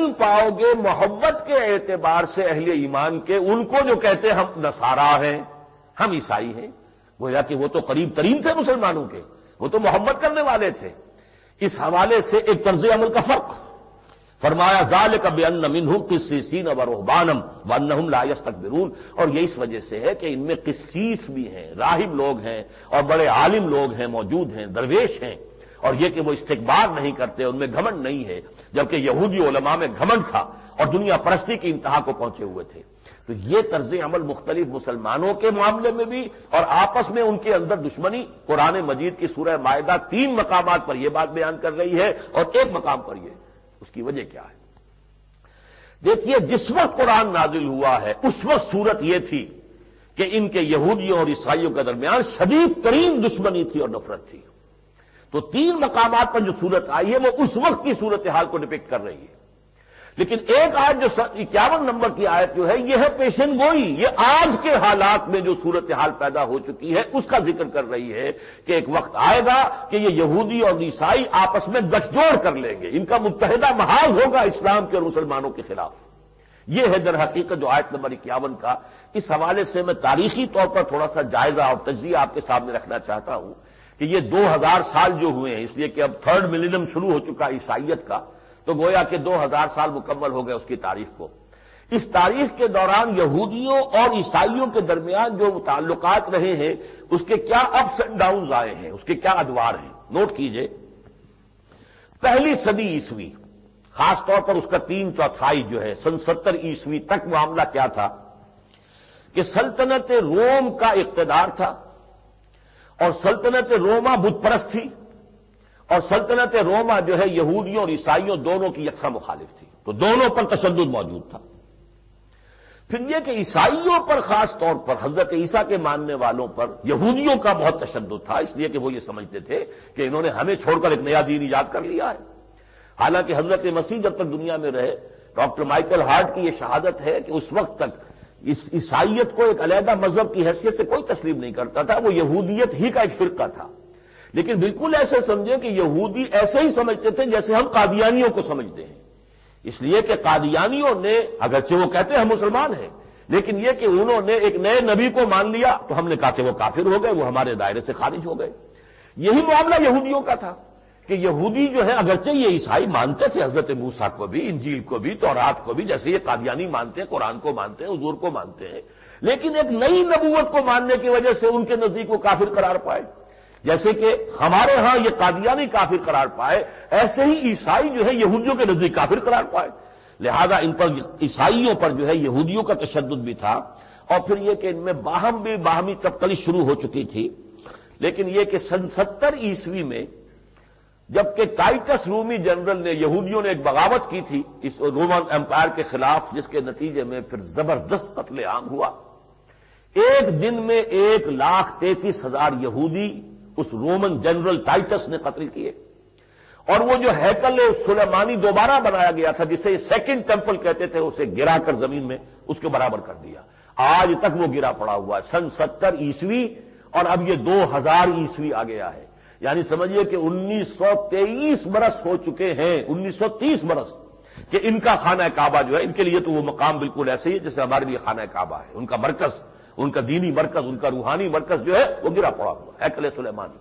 ترین پاؤ گے محبت کے اعتبار سے اہل ایمان کے ان کو جو کہتے ہیں ہم نصارا ہیں، ہم عیسائی ہیں، گویا کہ وہ تو قریب ترین تھے مسلمانوں کے، وہ تو محبت کرنے والے تھے۔ اس حوالے سے ایک طرز عمل کا فرق فرمایا، ذالک بان منہم قسیسین ورہبانا وانہم لا یستکبرون، اور یہ اس وجہ سے ہے کہ ان میں قسیس بھی ہیں، راہب لوگ ہیں اور بڑے عالم لوگ ہیں، موجود ہیں، درویش ہیں، اور یہ کہ وہ استکبار نہیں کرتے، ان میں گھمنڈ نہیں ہے، جبکہ یہودی علماء میں گھمنڈ تھا اور دنیا پرستی کی انتہا کو پہنچے ہوئے تھے۔ تو یہ طرز عمل مختلف مسلمانوں کے معاملے میں بھی اور آپس میں ان کے اندر دشمنی، قرآن مجید کی سورہ مائدہ 3 مقامات پر یہ بات بیان کر رہی ہے اور ایک مقام پر یہ، اس کی وجہ کیا ہے؟ دیکھیے، جس وقت قرآن نازل ہوا ہے اس وقت صورت یہ تھی کہ ان کے یہودیوں اور عیسائیوں کے درمیان شدید ترین دشمنی تھی اور نفرت تھی۔ تو 3 مقامات پر جو صورت آئی ہے وہ اس وقت کی صورتحال کو ڈپکٹ کر رہی ہے۔ لیکن ایک آیت جو 51 نمبر کی آیت جو ہے یہ ہے پیشن گوئی، یہ آج کے حالات میں جو صورتحال پیدا ہو چکی ہے اس کا ذکر کر رہی ہے کہ ایک وقت آئے گا کہ یہ یہودی اور عیسائی آپس میں گٹھ جوڑ کر لیں گے، ان کا متحدہ محاذ ہوگا اسلام کے اور مسلمانوں کے خلاف۔ یہ ہے در حقیقت جو آیت نمبر 51 کا۔ اس حوالے سے میں تاریخی طور پر تھوڑا سا جائزہ اور تجزیہ آپ کے سامنے رکھنا چاہتا ہوں کہ یہ 2000 سال جو ہوئے ہیں، اس لیے کہ اب 3rd ملینیم شروع ہو چکا عیسائیت کا، تو گویا کہ 2000 سال مکمل ہو گئے اس کی تاریخ کو۔ اس تاریخ کے دوران یہودیوں اور عیسائیوں کے درمیان جو تعلقات رہے ہیں اس کے کیا اپس اینڈ ڈاؤنز آئے ہیں، اس کے کیا ادوار ہیں، نوٹ کیجئے۔ پہلی صدی عیسوی، خاص طور پر اس کا 3/4 جو ہے سن 70 عیسوی تک معاملہ کیا تھا کہ سلطنت روم کا اقتدار تھا، اور سلطنت روما بت پرست تھی، اور سلطنت روما جو ہے یہودیوں اور عیسائیوں دونوں کی یکساں مخالف تھی، تو دونوں پر تشدد موجود تھا۔ پھر یہ کہ عیسائیوں پر خاص طور پر حضرت عیسیٰ کے ماننے والوں پر یہودیوں کا بہت تشدد تھا، اس لیے کہ وہ یہ سمجھتے تھے کہ انہوں نے ہمیں چھوڑ کر ایک نیا دین ایجاد کر لیا ہے۔ حالانکہ حضرت مسیح جب تک دنیا میں رہے، ڈاکٹر مائیکل ہارٹ کی یہ شہادت ہے کہ اس وقت تک اس عیسائیت کو ایک علیحدہ مذہب کی حیثیت سے کوئی تسلیم نہیں کرتا تھا، وہ یہودیت ہی کا ایک فرقہ تھا۔ لیکن بالکل ایسے سمجھے کہ یہودی ایسے ہی سمجھتے تھے جیسے ہم قادیانیوں کو سمجھتے ہیں، اس لیے کہ قادیانیوں نے، اگرچہ وہ کہتے ہیں ہم مسلمان ہیں، لیکن یہ کہ انہوں نے ایک نئے نبی کو مان لیا تو ہم نے کہا کہ وہ کافر ہو گئے، وہ ہمارے دائرے سے خارج ہو گئے۔ یہی معاملہ یہودیوں کا تھا کہ یہودی جو ہے اگرچہ یہ عیسائی مانتے تھے حضرت موسیٰ کو بھی، انجیل کو بھی، تورات کو بھی، جیسے یہ قادیانی مانتے ہیں، قرآن کو مانتے ہیں، حضور کو مانتے ہیں، لیکن ایک نئی نبوت کو ماننے کی وجہ سے ان کے نزدیک وہ کافر قرار پائے۔ جیسے کہ ہمارے ہاں یہ قادیانی کافر قرار پائے، ایسے ہی عیسائی جو ہے یہودیوں کے نزدیک کافر قرار پائے۔ لہذا ان پر، عیسائیوں پر جو ہے یہودیوں کا تشدد بھی تھا، اور پھر یہ کہ ان میں باہمی تبقلی شروع ہو چکی تھی۔ لیکن یہ کہ سن 70 عیسوی میں جبکہ ٹائٹس رومی جنرل نے، یہودیوں نے ایک بغاوت کی تھی اس رومن امپائر کے خلاف، جس کے نتیجے میں پھر زبردست قتل عام ہوا۔ ایک دن میں 1,33,000 یہودی اس رومن جنرل ٹائٹس نے قتل کیے، اور وہ جو ہیکل سلیمانی دوبارہ بنایا گیا تھا جسے سیکنڈ ٹیمپل کہتے تھے، اسے گرا کر زمین میں اس کے برابر کر دیا۔ آج تک وہ گرا پڑا ہوا ہے، سن 70 عیسوی، اور اب یہ 2000 عیسوی آ گیا ہے، یعنی سمجھیے کہ 1923 برس ہو چکے ہیں، 1930 برس کہ ان کا خانہ کعبہ جو ہے، ان کے لیے تو وہ مقام بالکل ایسے ہی ہے جیسے ہمارے لیے خانہ کعبہ ہے، ان کا مرکز، ان کا دینی مرکز، ان کا روحانی مرکز جو ہے وہ گرا پڑا ہوا ہیکل سلیمانی،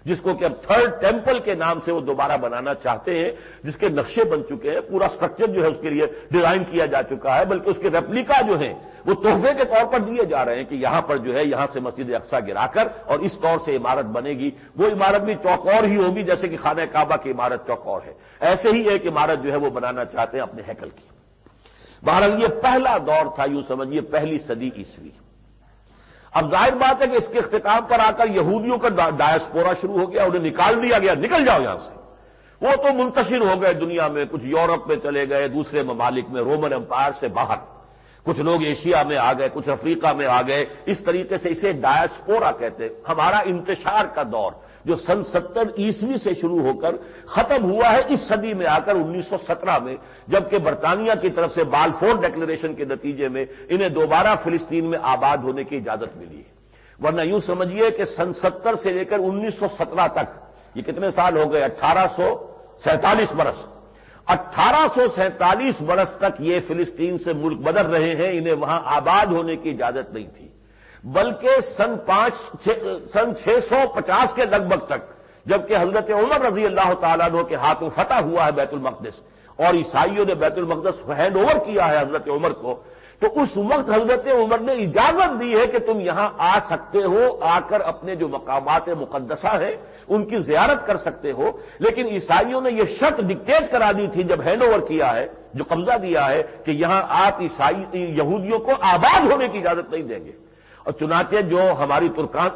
جس کو کہ اب 3rd ٹیمپل کے نام سے وہ دوبارہ بنانا چاہتے ہیں، جس کے نقشے بن چکے ہیں، پورا سٹرکچر جو ہے اس کے لیے ڈیزائن کیا جا چکا ہے، بلکہ اس کے ریپلیکا جو ہیں وہ تحفے کے طور پر دیے جا رہے ہیں کہ یہاں پر جو ہے یہاں سے مسجد اقصیٰ گرا کر اور اس طور سے عمارت بنے گی، وہ عمارت بھی چوکور ہی ہوگی جیسے کہ خانہ کعبہ کی عمارت چوکور ہے، ایسے ہی ایک عمارت جو ہے وہ بنانا چاہتے ہیں اپنے ہیکل کی۔ بہرحال یہ پہلا دور تھا، یوں سمجھیے پہلی صدی عیسوی۔ اب ظاہر بات ہے کہ اس کے اختتام پر آ کر یہودیوں کا ڈائسپورا شروع ہو گیا، انہیں نکال دیا گیا، نکل جاؤ یہاں سے۔ وہ تو منتشر ہو گئے دنیا میں، کچھ یورپ میں چلے گئے، دوسرے ممالک میں، رومن امپائر سے باہر، کچھ لوگ ایشیا میں آ گئے، کچھ افریقہ میں آ گئے، اس طریقے سے اسے ڈائسپورا کہتے ہیں۔ ہمارا انتشار کا دور جو سن 70 عیسوی سے شروع ہو کر ختم ہوا ہے اس صدی میں آ کر 1917 میں، جبکہ برطانیہ کی طرف سے بالفور ڈکلیریشن کے نتیجے میں انہیں دوبارہ فلسطین میں آباد ہونے کی اجازت ملی ہے۔ ورنہ یوں سمجھیے کہ سن 70 سے لے کر 1917 تک، یہ کتنے سال ہو گئے، 1847 برس، 1847 برس تک یہ فلسطین سے ملک بدر رہے ہیں، انہیں وہاں آباد ہونے کی اجازت نہیں تھی، بلکہ سن 650 کے لگ بھگ تک، جبکہ حضرت عمر رضی اللہ تعالیٰ عنہ کے ہاتھوں فتح ہوا ہے بیت المقدس اور عیسائیوں نے بیت المقدس ہینڈ اوور کیا ہے حضرت عمر کو، تو اس وقت حضرت عمر نے اجازت دی ہے کہ تم یہاں آ سکتے ہو، آ کر اپنے جو مقامات مقدسہ ہیں ان کی زیارت کر سکتے ہو، لیکن عیسائیوں نے یہ شرط ڈکٹیٹ کرا دی تھی جب ہینڈ اوور کیا ہے، جو قبضہ دیا ہے، کہ یہاں آپ یہودیوں کو آباد ہونے کی اجازت نہیں دیں گے۔ اور چنانچہ جو ہماری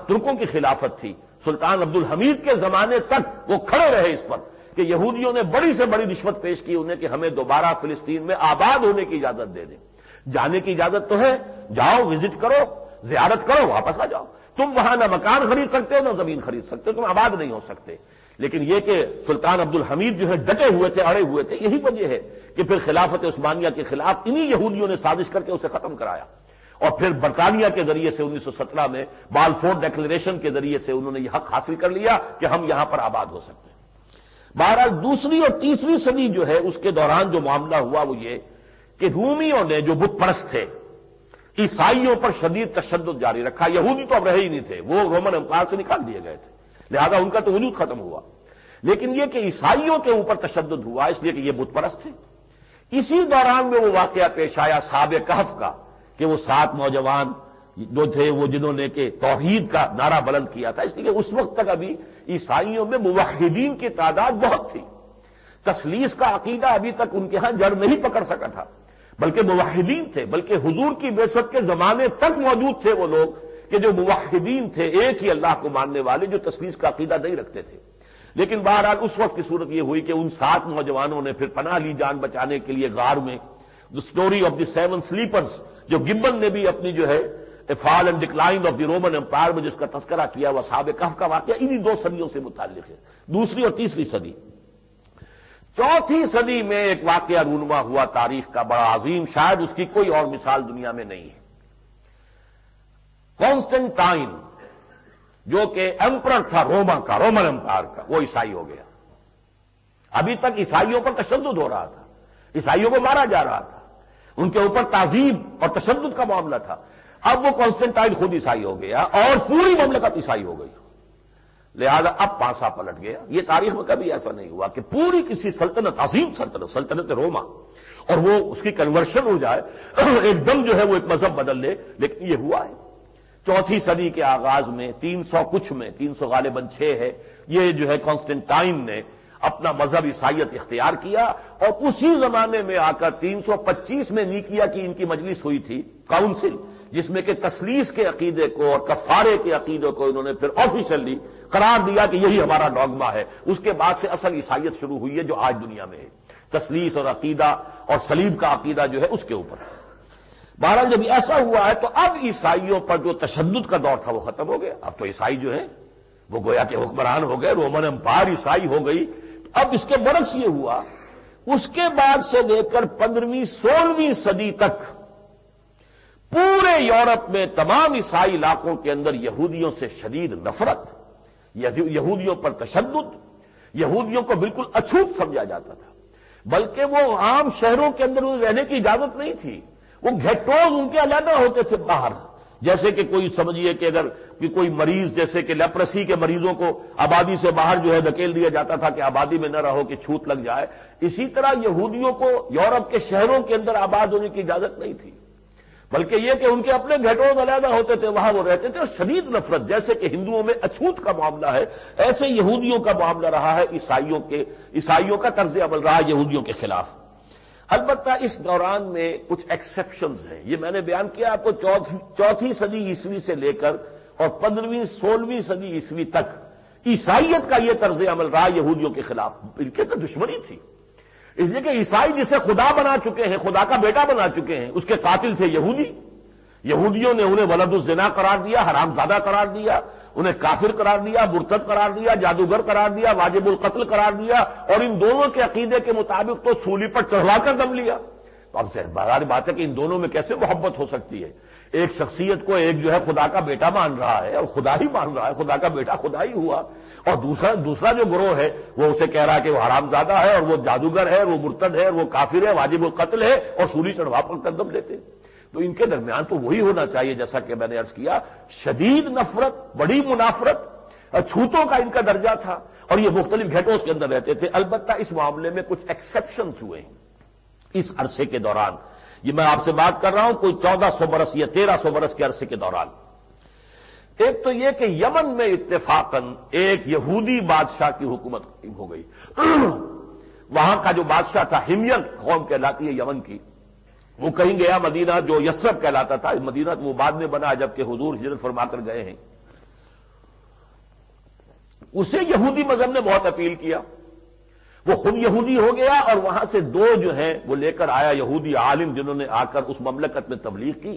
ترکوں کی خلافت تھی، سلطان عبد الحمید کے زمانے تک وہ کھڑے رہے اس پر کہ یہودیوں نے بڑی سے بڑی رشوت پیش کی انہیں کہ ہمیں دوبارہ فلسطین میں آباد ہونے کی اجازت دے دیں۔ جانے کی اجازت تو ہے، جاؤ، وزٹ کرو، زیارت کرو، واپس آ جاؤ، تم وہاں نہ مکان خرید سکتے ہو نہ زمین خرید سکتے ہو، تم آباد نہیں ہو سکتے۔ لیکن یہ کہ سلطان عبد الحمید جو ہے ڈٹے ہوئے تھے، اڑے ہوئے تھے، یہی وجہ ہے کہ پھر خلافت عثمانیہ کے خلاف انہی یہودیوں نے سازش کر کے اسے ختم کرایا، اور پھر برطانیہ کے ذریعے سے 1917 میں بالفور ڈیکلریشن کے ذریعے سے انہوں نے یہ حق حاصل کر لیا کہ ہم یہاں پر آباد ہو سکتے ہیں۔ بہرحال دوسری اور تیسری صدی جو ہے اس کے دوران جو معاملہ ہوا وہ یہ کہ رومیوں نے جو بت پرست تھے عیسائیوں پر شدید تشدد جاری رکھا۔ یہودی تو اب رہے ہی نہیں تھے، وہ رومن امپائر سے نکال دیے گئے تھے، لہذا ان کا تو وجود ختم ہوا، لیکن یہ کہ عیسائیوں کے اوپر تشدد ہوا اس لیے کہ یہ بت پرست تھے۔ اسی دوران میں وہ واقعہ پیش آیا اصحاب کہف کا کہ وہ 7 نوجوان جو تھے وہ جنہوں نے کہ توحید کا نعرہ بلند کیا تھا، اس لیے کہ اس وقت تک ابھی عیسائیوں میں موحدین کی تعداد بہت تھی، تثلیث کا عقیدہ ابھی تک ان کے ہاں جڑ نہیں پکڑ سکا تھا، بلکہ موحدین تھے، بلکہ حضور کی بعثت کے زمانے تک موجود تھے وہ لوگ کہ جو موحدین تھے، ایک ہی اللہ کو ماننے والے، جو تثلیث کا عقیدہ نہیں رکھتے تھے۔ لیکن بہرحال اس وقت کی صورت یہ ہوئی کہ ان 7 نوجوانوں نے پھر پناہ لی جان بچانے کے لیے غار میں۔ The story of the 7 sleepers جو گبن نے بھی اپنی جو ہے fall and decline of the Roman empire میں جس کا تذکرہ کیا وہ اصحاب کہف کا واقعہ انہی 2 صدیوں سے متعلق ہے، دوسری اور تیسری صدی۔ چوتھی صدی میں ایک واقعہ رونما ہوا تاریخ کا بڑا عظیم، شاید اس کی کوئی اور مثال دنیا میں نہیں ہے۔ کانسٹنٹائن جو کہ ایمپرر تھا روما کا، رومن امپائر کا، وہ عیسائی ہو گیا۔ ابھی تک عیسائیوں پر تشدد ہو رہا تھا، عیسائیوں کو مارا جا رہا تھا، ان کے اوپر تعذیب اور تشدد کا معاملہ تھا۔ اب وہ کانسٹنٹائن خود عیسائی ہو گیا اور پوری مملکت عیسائی ہو گئی، لہذا اب پانسا پلٹ گیا۔ یہ تاریخ میں کبھی ایسا نہیں ہوا کہ پوری کسی سلطنت، عظیم سلطنت روما، اور وہ اس کی کنورشن ہو جائے، ایک دم جو ہے وہ ایک مذہب بدل لے، لیکن یہ ہوا ہے۔ چوتھی صدی کے آغاز میں 300 کچھ میں، 300 غالباً 6 ہے، یہ جو ہے کانسٹنٹائن نے اپنا مذہب عیسائیت اختیار کیا، اور اسی زمانے میں آ کر 325 میں نیکیا کی ان کی مجلس ہوئی تھی، کاؤنسل، جس میں کہ تثلیث کے عقیدے کو اور کفارے کے عقیدے کو انہوں نے پھر آفیشلی قرار دیا کہ یہی ہمارا ڈوگما ہے۔ اس کے بعد سے اصل عیسائیت شروع ہوئی ہے جو آج دنیا میں ہے، تثلیث اور عقیدہ اور صلیب کا عقیدہ جو ہے اس کے اوپر۔ بہرحال جب ایسا ہوا ہے تو اب عیسائیوں پر جو تشدد کا دور تھا وہ ختم ہو گیا، اب تو عیسائی جو ہے وہ گویا کہ حکمران ہو گئے، رومن امپائر عیسائی ہو گئی۔ اب اس کے برعکس یہ ہوا، اس کے بعد سے لے کر 15ویں 16ویں صدی تک پورے یورپ میں تمام عیسائی علاقوں کے اندر یہودیوں سے شدید نفرت، یہودیوں پر تشدد، یہودیوں کو بالکل اچھوت سمجھا جاتا تھا، بلکہ وہ عام شہروں کے اندر رہنے کی اجازت نہیں تھی، وہ گھیٹوز ان کے علیحدہ ہوتے تھے باہر، جیسے کہ کوئی سمجھیے کہ اگر کوئی مریض جیسے کہ لیپرسی کے مریضوں کو آبادی سے باہر جو ہے دھکیل دیا جاتا تھا کہ آبادی میں نہ رہو کہ چھوت لگ جائے، اسی طرح یہودیوں کو یورپ کے شہروں کے اندر آباد ہونے کی اجازت نہیں تھی، بلکہ یہ کہ ان کے اپنے گھیٹوز علیحدہ ہوتے تھے، وہاں وہ رہتے تھے، اور شدید نفرت، جیسے کہ ہندوؤں میں اچھوت کا معاملہ ہے ایسے یہودیوں کا معاملہ رہا ہے، عیسائیوں کا طرز عمل رہا ہے یہودیوں کے خلاف۔ البتہ اس دوران میں کچھ ایکسیپشنز ہیں، یہ میں نے بیان کیا آپ کو، چوتھی صدی عیسوی سے لے کر اور 15ویں 16ویں صدی عیسوی تک عیسائیت کا یہ طرز عمل رہا یہودیوں کے خلاف، ان کے تو دشمنی تھی، اس لیے کہ عیسائی جسے خدا بنا چکے ہیں، خدا کا بیٹا بنا چکے ہیں، اس کے قاتل تھے یہودی۔ یہودیوں نے انہیں ولد الزنا قرار دیا، حرام زادہ قرار دیا، انہیں کافر قرار دیا، مرتد قرار دیا، جادوگر قرار دیا، واجب القتل قرار دیا، اور ان دونوں کے عقیدے کے مطابق تو سولی پر چڑھوا کر دم لیا۔ تو اب ظاہر بات ہے کہ ان دونوں میں کیسے محبت ہو سکتی ہے؟ ایک شخصیت کو ایک جو ہے خدا کا بیٹا مان رہا ہے اور خدا ہی مان رہا ہے، خدا کا بیٹا خدا ہی ہوا، اور دوسرا جو گروہ ہے وہ اسے کہہ رہا ہے کہ وہ حرام زادہ ہے اور وہ جادوگر ہے، وہ مرتد ہے، وہ کافر ہے، واجب القتل ہے، اور سولی چڑھوا پر قدم لیتے. تو ان کے درمیان تو وہی ہونا چاہیے جیسا کہ میں نے عرض کیا، شدید نفرت، بڑی منافرت، چھوتوں کا ان کا درجہ تھا، اور یہ مختلف گھیٹوں کے اندر رہتے تھے. البتہ اس معاملے میں کچھ ایکسیپشنز ہوئے ہیں اس عرصے کے دوران. یہ میں آپ سے بات کر رہا ہوں کوئی 1400 برس یا 1300 برس کے عرصے کے دوران. ایک تو یہ کہ یمن میں اتفاقاً ایک یہودی بادشاہ کی حکومت قائم ہو گئی. وہاں کا جو بادشاہ تھا، ہمیر قوم کہلاتی ہے یمن کی، وہ کہیں گیا مدینہ جو یثرب کہلاتا تھا، مدینہ وہ بعد میں بنا جبکہ حضور ہجرت فرما کر گئے ہیں. اسے یہودی مذہب نے بہت اپیل کیا، وہ خود یہودی ہو گیا، اور وہاں سے دو جو ہیں وہ لے کر آیا یہودی عالم، جنہوں نے آ کر اس مملکت میں تبلیغ کی،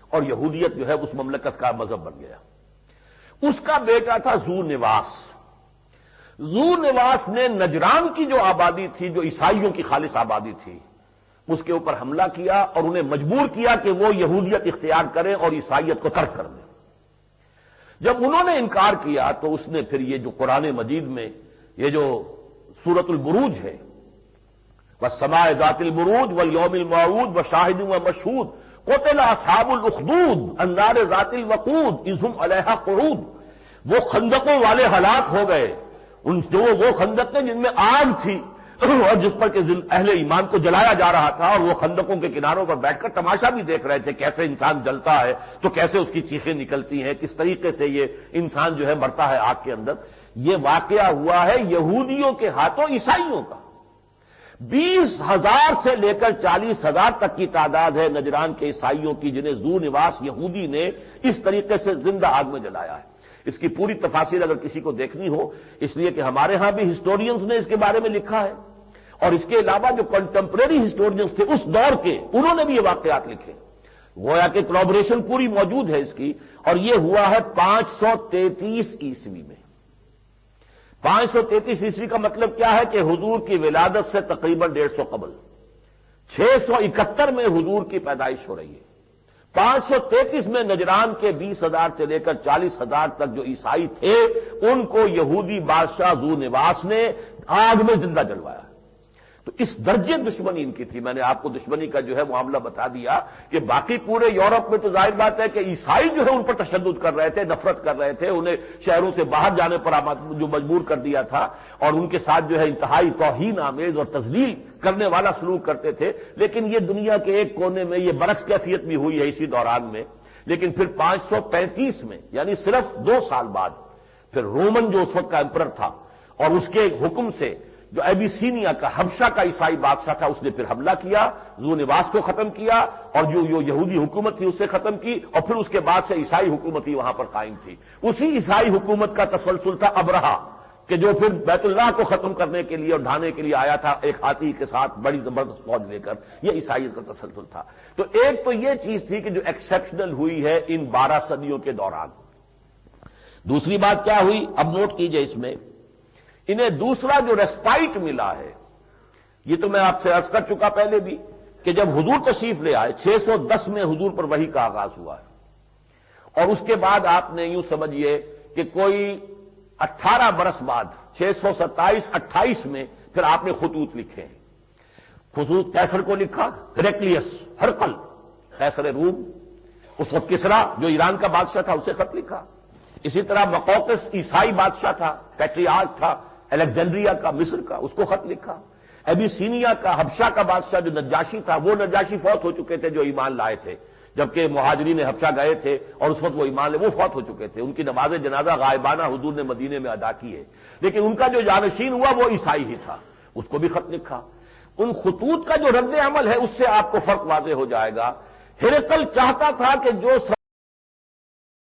اور یہودیت جو ہے اس مملکت کا مذہب بن گیا. اس کا بیٹا تھا ذو نواس. ذو نواس نے نجران کی جو آبادی تھی، جو عیسائیوں کی خالص آبادی تھی، اس کے اوپر حملہ کیا اور انہیں مجبور کیا کہ وہ یہودیت اختیار کریں اور عیسائیت کو ترک کر دیں. جب انہوں نے انکار کیا تو اس نے پھر یہ جو قرآن مجید میں یہ جو سورۃ البروج ہے، والسماء ذات البروج والیوم الموعود وشاہد ومشہود قتل اصحاب الاخدود النار ذات الوقود اذ هم علیہا قعود، وہ خندقوں والے ہلاک ہو گئے، وہ خندقیں جن میں آگ تھی اور جس پر کہ اہل ایمان کو جلایا جا رہا تھا، اور وہ خندقوں کے کناروں پر بیٹھ کر تماشا بھی دیکھ رہے تھے کیسے انسان جلتا ہے، تو کیسے اس کی چیخیں نکلتی ہیں، کس طریقے سے یہ انسان جو ہے مرتا ہے آگ کے اندر. یہ واقعہ ہوا ہے یہودیوں کے ہاتھوں عیسائیوں کا. 20,000 سے لے کر 40,000 تک کی تعداد ہے نجران کے عیسائیوں کی، جنہیں ذو نواس یہودی نے اس طریقے سے زندہ آگ میں جلایا ہے. اس کی پوری تفاصیل اگر کسی کو دیکھنی ہو، اس لیے کہ ہمارے ہاں بھی ہسٹورینز نے اس کے بارے میں لکھا ہے، اور اس کے علاوہ جو کنٹمپریری ہسٹورینز تھے اس دور کے، انہوں نے بھی یہ واقعات لکھے. گویا کہ کورابریشن پوری موجود ہے اس کی. اور یہ ہوا ہے 533 عیسوی میں. 533 عیسوی کا مطلب کیا ہے کہ حضور کی ولادت سے تقریباً 150 قبل. 671 میں حضور کی پیدائش ہو رہی ہے. 533 میں نجران کے 20,000 سے لے کر 40,000 تک جو عیسائی تھے، ان کو یہودی بادشاہ ذو نواس نے آگ میں زندہ جلوایا. تو اس درجے دشمنی ان کی تھی. میں نے آپ کو دشمنی کا جو ہے معاملہ بتا دیا کہ باقی پورے یورپ میں تو ظاہر بات ہے کہ عیسائی جو ہے ان پر تشدد کر رہے تھے، نفرت کر رہے تھے، انہیں شہروں سے باہر جانے پر جو مجبور کر دیا تھا، اور ان کے ساتھ جو ہے انتہائی توہین آمیز اور تذلیل کرنے والا سلوک کرتے تھے. لیکن یہ دنیا کے ایک کونے میں یہ برعکس کیفیت بھی ہوئی ہے اسی دوران میں. لیکن پھر 535 میں، یعنی صرف 2 سال بعد، پھر رومن جو اس وقت کا امپرر تھا، اور اس کے حکم سے جو ایبیسینیا کا حبشہ کا عیسائی بادشاہ تھا، اس نے پھر حملہ کیا، ذو نواس کو ختم کیا، اور جو یہودی حکومت تھی اسے ختم کی، اور پھر اس کے بعد سے عیسائی حکومت ہی وہاں پر قائم تھی. اسی عیسائی حکومت کا تسلسل تھا ابرہا، کہ جو پھر بیت اللہ کو ختم کرنے کے لیے اور ڈھانے کے لیے آیا تھا ایک ہاتھی کے ساتھ بڑی زبردست فوج لے کر. یہ عیسائیت کا تسلسل تھا. تو ایک تو یہ چیز تھی کہ جو ایکسیپشنل ہوئی ہے ان 12 صدیوں کے دوران. دوسری بات کیا ہوئی، اب نوٹ کیجئے اس میں، انہیں دوسرا جو ریسپائٹ ملا ہے، یہ تو میں آپ سے عرض کر چکا پہلے بھی کہ جب حضور تشریف لے آئے 610 میں حضور پر وحی کا آغاز ہوا ہے، اور اس کے بعد آپ نے یوں سمجھیے کہ کوئی 18 برس بعد 627-28 میں پھر آپ نے خطوط لکھے ہیں. خطوط کیسر کو لکھا، ہیرکلیس ہرقل قیصر روم، اس وقت کسرا جو ایران کا بادشاہ تھا اسے خط لکھا. اسی طرح مقوقس عیسائی بادشاہ تھا، پیٹریارک تھا الیگزینڈریا کا، مصر کا، اس کو خط لکھا. ایبیسینیا کا حبشہ کا بادشاہ جو نجاشی تھا، وہ نجاشی فوت ہو چکے تھے جو ایمان لائے تھے، جبکہ مہاجرین حبشہ گئے تھے اور اس وقت وہ ایمان لے، وہ فوت ہو چکے تھے. ان کی نماز جنازہ غائبانہ حضور نے مدینے میں ادا کی ہے، لیکن ان کا جو جانشین ہوا وہ عیسائی ہی تھا، اس کو بھی خط لکھا. ان خطوط کا جو رد عمل ہے اس سے آپ کو فرق واضح ہو جائے گا. ہرقل چاہتا تھا کہ جو